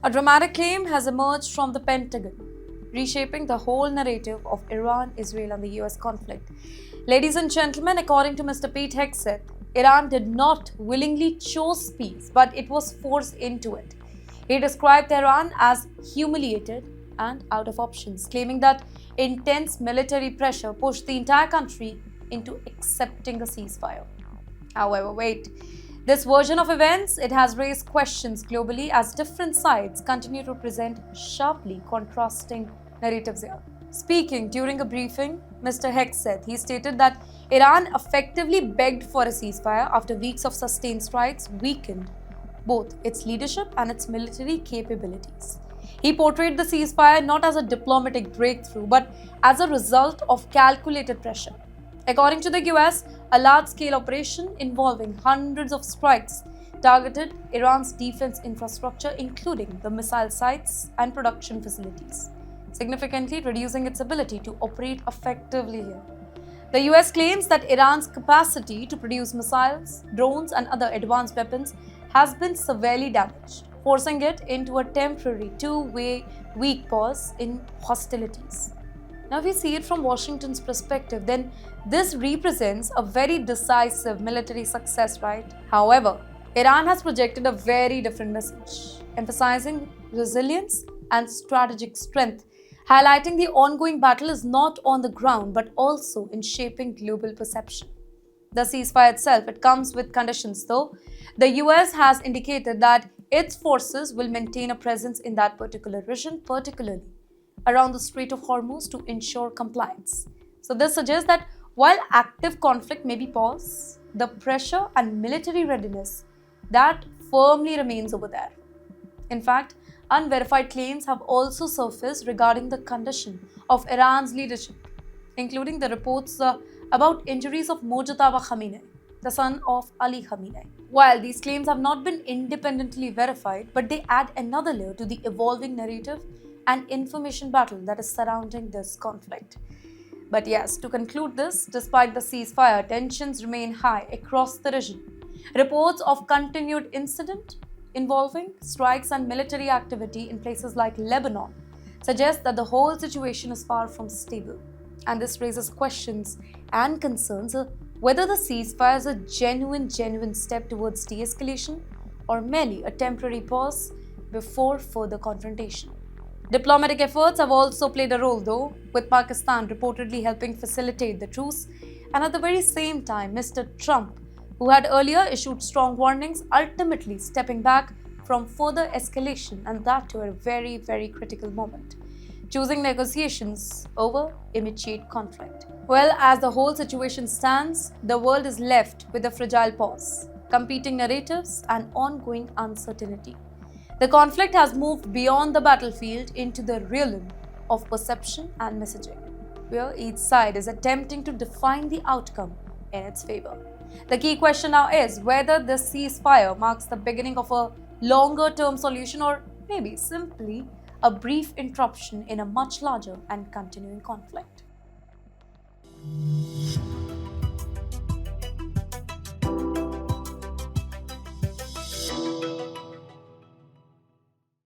A dramatic claim has emerged from the Pentagon, reshaping the whole narrative of Iran, Israel, and the US conflict. Ladies and gentlemen, according to Mr. Pete Hegseth, Iran did not willingly choose peace, but it was forced into it. He described Tehran as humiliated and out of options, claiming that intense military pressure pushed the entire country into accepting a ceasefire. However, wait. This version of events, it has raised questions globally as different sides continue to present sharply contrasting narratives here. Speaking during a briefing, Mr. Hegseth, he stated that Iran effectively begged for a ceasefire after weeks of sustained strikes weakened both its leadership and its military capabilities. He portrayed the ceasefire not as a diplomatic breakthrough but as a result of calculated pressure. According to the US, a large-scale operation involving hundreds of strikes targeted Iran's defense infrastructure, including the missile sites and production facilities, significantly reducing its ability to operate effectively here. The US claims that Iran's capacity to produce missiles, drones, and other advanced weapons has been severely damaged, forcing it into a temporary two-way weak pause in hostilities. Now, if we see it from Washington's perspective, then this represents a very decisive military success, right? However, Iran has projected a very different message, emphasizing resilience and strategic strength, highlighting the ongoing battle is not on the ground but also in shaping global perception. The ceasefire itself, it comes with conditions though. The US has indicated that its forces will maintain a presence in that particular region, particularly around the Strait of Hormuz, to ensure compliance. So this suggests that while active conflict may be paused, the pressure and military readiness that firmly remains over there. In fact, unverified claims have also surfaced regarding the condition of Iran's leadership, including the reports about injuries of Mojtaba Khamenei, the son of Ali Khamenei. While these claims have not been independently verified, but they add another layer to the evolving narrative and information battle that is surrounding this conflict. But yes, to conclude this, despite the ceasefire, tensions remain high across the region. Reports of continued incident involving strikes and military activity in places like Lebanon suggest that the whole situation is far from stable. And this raises questions and concerns whether the ceasefire is a genuine step towards de-escalation or merely a temporary pause before further confrontation. Diplomatic efforts have also played a role though, with Pakistan reportedly helping facilitate the truce, and at the very same time, Mr. Trump, who had earlier issued strong warnings, ultimately stepping back from further escalation, and that to a very critical moment, choosing negotiations over immediate conflict. Well, as the whole situation stands, the world is left with a fragile pause, competing narratives, and ongoing uncertainty. The conflict has moved beyond the battlefield into the realm of perception and messaging, where each side is attempting to define the outcome in its favor. The key question now is whether this ceasefire marks the beginning of a longer-term solution or maybe simply a brief interruption in a much larger and continuing conflict.